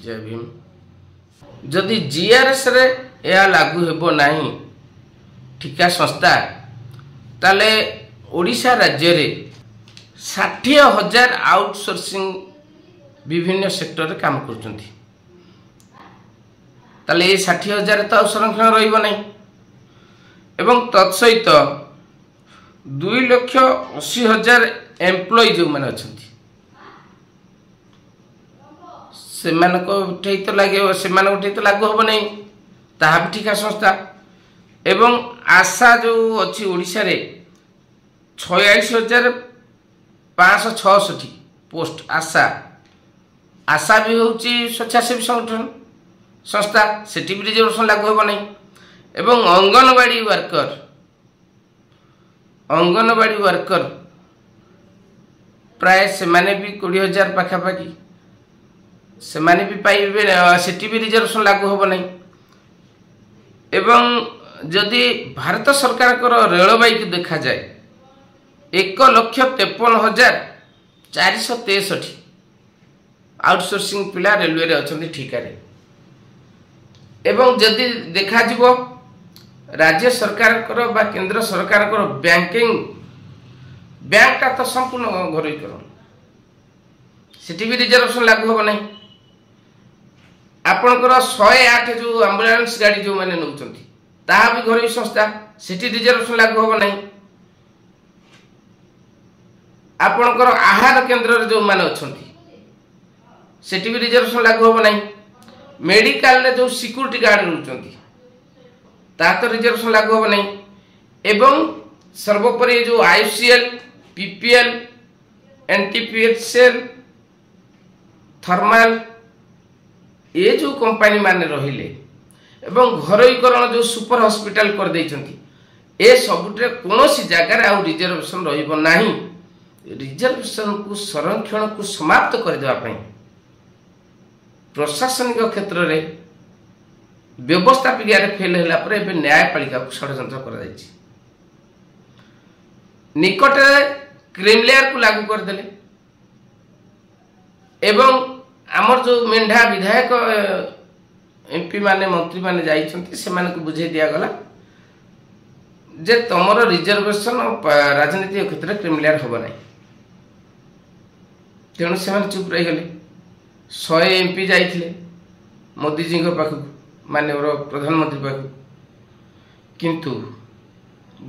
जय भीम। जदि जीआरएस रे यह लागू हेबो नहीं ठिका संस्था ताले ओडिशा राज्य रे 60,000 आउटसोर्सिंग विभिन्न सेक्टर रे काम करचंती ताले ये 60,000 तो संरक्षण रहिबो नहीं एवं तत्सहित 2,80,000 एम्प्लॉय जो माने अछंती से तो लगे से लागू हम नहीं ताहा भी ठिका संस्था एवं आशा जो अच्छी ओडिशा रे 46,566 पोस्ट आशा आशा भी होची स्वेच्छासेवी संगठन संस्था सेठी भी रिजर्वेशन लागू हम नहीं एवं अंगनवाड़ी वर्कर प्राय से माने भी 20,000 पाखापाखि से माने भी पाइबे सेठी भी रिजर्वेशन लागू हम नहीं एवं जदि भारत सरकार को रेलवाई को देखा जाए 1,53,463 आउटसोर्सिंग पिला रेलवे रे अछंती ठिका रे एवं जदि देखा जिवो राज्य सरकार को बा केंद्र सरकार को बैंकिंग बैंक का तो संपूर्ण घरोईकरण सेठी भी रिजर्वेशन लागू हम नहीं आपणकर 108 जो एम्बुलेंस गाड़ी जो माने नउचंती ताहा भी घरोई संस्था सेठी रिजर्वेशन लागू हम नहीं आपणकर आहार केंद्र रे जो माने अछंती सेठी भी रिजर्वेशन लागू हम नहीं मेडिकल रे जो सिक्योरिटी गार्ड नउचंती ता तो रिजर्वेशन लागू हम नहीं एवं सर्वोपरि जो आईसीएल पीपीएल एनटीपीएचएल थर्मल ये जो कंपनी माने रहिले एवं घरोईकरण जो सुपर हॉस्पिटल कर देइचंती ए सबुटे कोनोसी जगह आउ रिजर्वेशन रहिबो नाही रिजर्वेशन को संरक्षण को समाप्त कर देवा पई प्रशासनिक क्षेत्र रे व्यवस्थापिका रे फेल होला पर एबे न्यायपालिका को षडयंत्र कर जायछि निकट क्रिमिलेयर को लागू कर देले एवं आमर जो मेंढा विधायक एमपी माने मंत्री माने जाइछंती से माने को बुझे दिया गला जे तमरो रिजर्वेशन राजनीतिक क्षेत्र क्रिमिलेयर होबो नै तेणु से माने चुप रही गले 100 एमपी जाइथिले मोदी जी को पाखु माने प्रधानमंत्री पाखु किंतु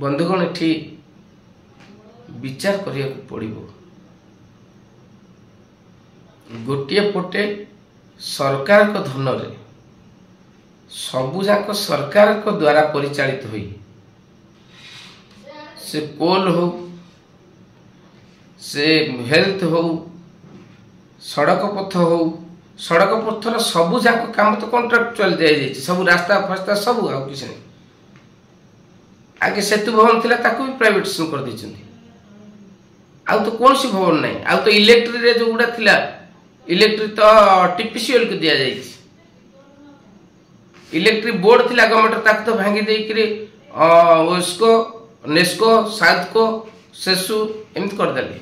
बंधुगण एठी विचार करिया पड़िबो गोटिए पटे सरकार को धन रे सबुजाक सरकार को द्वारा परिचालित हुई से पोल हो से हेल्थ हो सड़क पथ हो सड़क पथर सबुजाक काम तो कॉन्ट्राक्चुअल दे जाई सब रास्ता फास्ता सब आ किछ नहीं आगे सेतु भवन थिला ताकू भी प्राइवेटाइजेशन कर दैछंती आ तो कौन सी भवन नहीं आ तो इलेक्ट्रिक रे जो गुडा थिला इलेक्ट्रिक तो टीपीसीएल को दिया जाई इलेक्ट्रिक बोर्ड थिला गवर्नमेंट ताक तो भांगी देई कि उसको नेस्को साउथ को सेसु एमत कर देले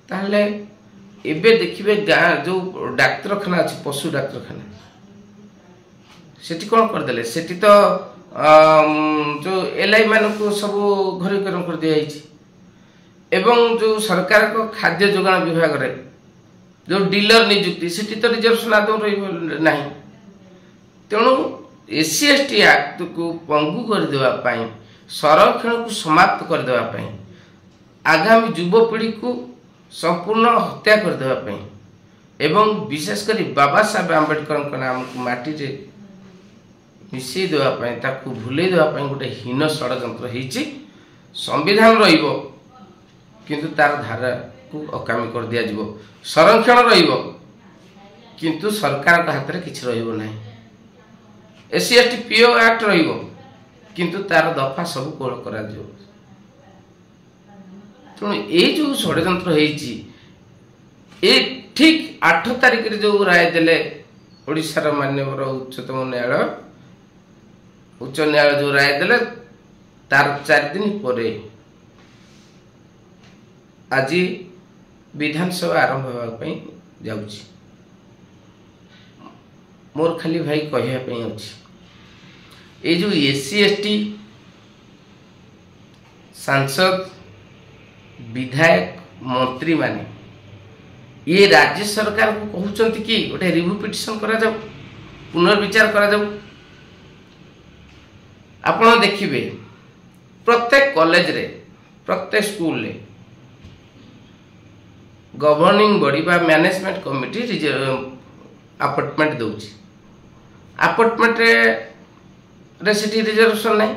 ताहले एबे देखिबे गाँ जो डाक्तरखाना अछि पशु डाक्तरखाना सेठी कोन कर देले सेठी तो जो एलआई मान को सब घरोईकरण कर दिया जाई एवं जो सरकार को खाद्य जोगाण विभाग रे जो डीलर नियुक्ति सेठी तो रिजर्वेशन आदौ रही नहीं तेणु एससी एसटी एक्ट को पंगु कर देवा पाई संरक्षण को समाप्त कर देवा पाई आगामी युवपीढ़ी को संपूर्ण हत्या कर देवा पाई एवं विशेषकर बाबा साहेब आंबेडकर नाम को माटी रे मिसई देवा पाई ताकू भूले देवा पाई गोटे हीन षडयंत्र हेछि संविधान रहिबो किंतु तार धारा को अकामी कर दिया जिवो संरक्षण रहिबो किंतु सरकार का हाथ रे किछ रहिबो नाही एससी एसटी पीओ एक्ट रहिबो किंतु तार दफा सब कोल करा जिवो तो ए जो षडयंत्र हेछि ए ठीक 8 तारिख रे जो राय देले ओडिसा रा माननीय उच्चतम न्यायालय जो राय देले तार 4 दिन परे आज विधानसभा आरंभ होगा जाऊँगी मोर खाली भाई कहवाई अच्छे ये जो एससी एसटी सांसद विधायक मंत्री माने ये राज्य सरकार को कहते कि गोटे रिव्यू पिटिशन करा जाऊ पुनर्विचार करा जाऊ। आपण देखिए प्रत्येक कॉलेज रे प्रत्येक स्कूल रे गवर्निंग बॉडी बा मैनेजमेंट कमिटी अपॉइंटमेंट दउची अपॉइंटमेंट रे सिटी रिजर्वेशन नहीं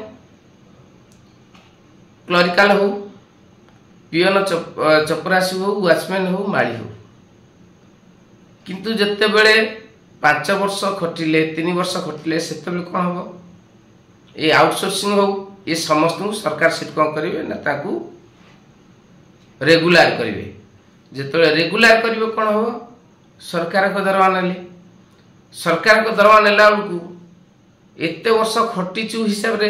क्लरिकल हो पियन चपरासी हो वाचमैन हो माली हो किंतु जत्ते बेले 5 वर्ष खटिले 3 वर्ष खटिले से कौन हम ये आउटसोर्सिंग हो ये समस्त सरकार से कौन करेंगे ना ताकू रेगुलर करेंगे जिते रेगुलर करेंगे कौन हम सरकार को दरवा ने सरकार को दरवा नेला बेलू एत वर्ष खटीचु हिसाब रे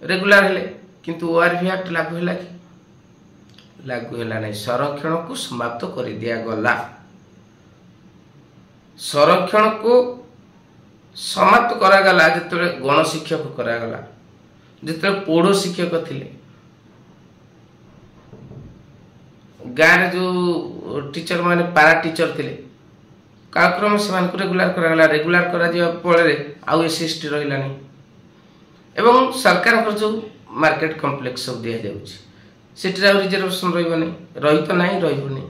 रेगुलर हेले किंतु ओआरपी एक्ट लागू है कि लागू है नहीं संरक्षण को समाप्त कर दिया गला संरक्षण को समाप्त करागला जिते गण शिक्षक करागला जिते पौड़ शिक्षक थिले गाँव जो टीचर माने पारा टीचर थिले कालक्रम से रेगुलर करागला रेगुलर करा जिया फल आउ एसएसटी रहिला नहीं एवं सरकार को जो मार्केट कॉम्प्लेक्स सब दिया जाउछि सेठी रिजर्वेशन रही तो नहीं रही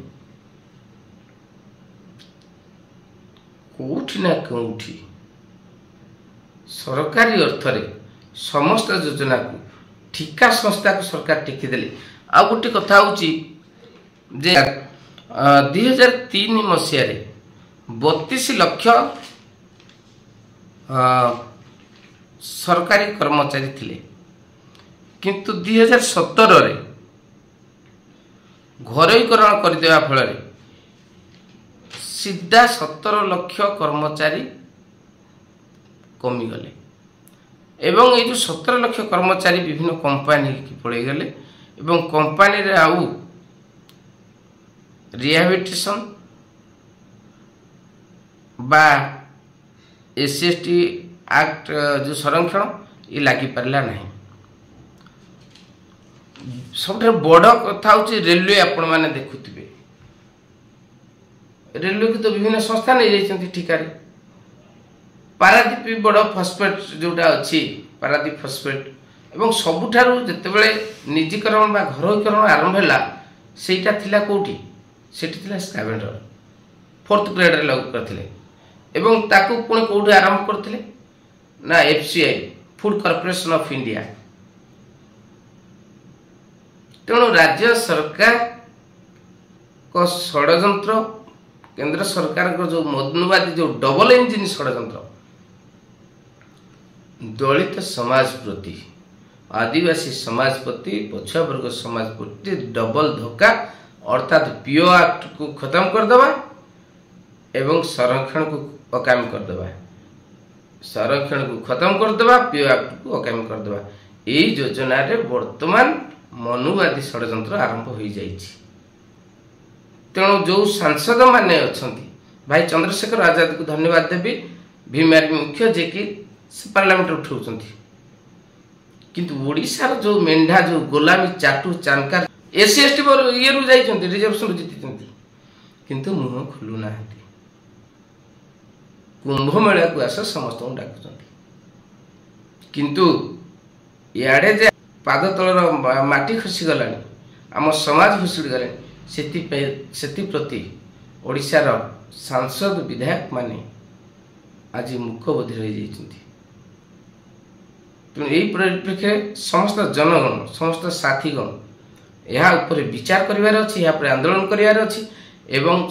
कौटी ना कौटी सरकारी अर्थ रे समस्त योजना को ठिका संस्था को सरकार टेकिदेले। आ गोटे कथा होची जे 2003 मसीह 32 लाख सरकारी कर्मचारी थिले किंतु 2017 रे घरोईकरण करदेवा फल सीधा 17 लाख कर्मचारी कमी गले एवं ये जो 17 लाख कर्मचारी विभिन्न कंपनी की पड़े गले एवं कंपनी रे आउ रिहैबिलिटेशन बा एससीएसटी एक्ट जो संरक्षण ये लगी पारा नहीं। सब बड़ कथा हूँ रेलवे आपण मैंने देखुवे रेलवे की तो विभिन्न संस्था नहीं जाती ठिकार पारादीप बड़ फस्फेट जोटा अच्छी पारादीप फस्फेट एवं सबुठारु जितेबाला निजीकरण बा घरोईकरण आरंभ है सेटा थिला कोठी सेठी थिला स्कैवेंडर 4th ग्रेड लागू करथिले एवं ताकू पुणी कोठी आरंभ करथिले ना FCI food corporation of India. तेणु राज्य सरकार को षड्यंत्र केंद्र सरकार को जो मनुवादी जो डबल इंजिन षड्यंत्र दलित समाज प्रति आदिवासी समाज प्रति पछुआ वर्ग समाज प्रति डबल धोखा अर्थात पीओ एक्ट को खत्म करदबा एवं संरक्षण को अकामी करदबा संरक्षण को खत्म करदबा पीओ एक्ट को अकामी करदबा यही योजना रे वर्तमान मनुवादी षड्यंत्र आरंभ हो जाइछि। तेणु जो सांसद माने अछंती भाई चंद्रशेखर आजाद को धन्यवाद देवी भीमार मुख्य जे कि पार्लियामेंट उठाउछंती किंतु ओडिसा जो मेंढा जो गोलामी चाटू चानकार एससी एसटी ये रु जाइछंती रिजर्वेशन जीतिछंती किंतु मुह खुलु नाहंती कुंभ मेला को आस समस्त डाकुछंती किंतु याडे जे पाद तलर माटी खसी गलानी आम समाज खसी गले सेति प्रति ओडिशार सांसद विधायक माने आज मुख्यबोधी रही जाइछंती। तेणु यही परिप्रेक्षी समस्त जनगण समस्त साथीगण यह उपर विचार करिवार अछि या पर आंदोलन करिवार अछि एवं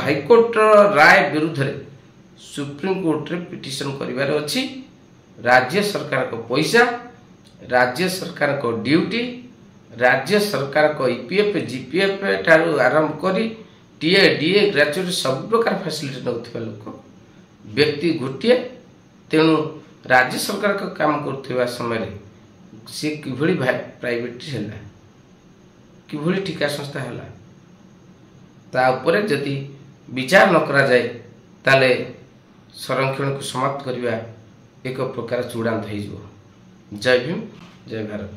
हाईकोर्ट राय विरुद्ध रे सुप्रीम कोर्ट रे पिटिशन करिवार अछि। राज्य सरकार को पैसा राज्य सरकार को ड्यूटी राज्य सरकार को ईपीएफ जीपीएफ ठारू आरंभ करी टीए डीए ग्रेजुएट सब प्रकार फैसिलिटी नौथिबा लोक व्यक्ति गोटे। तेणु राज्य सरकार का काम करथिबा समय सी किभली प्राइवेट हैला किभली ठिका संस्था हैला ता ऊपर जदि विचार न करा जाए ताले संरक्षण को समाप्त करवा एक प्रकार चूड़ांत हो। जय भीम, जय भारत।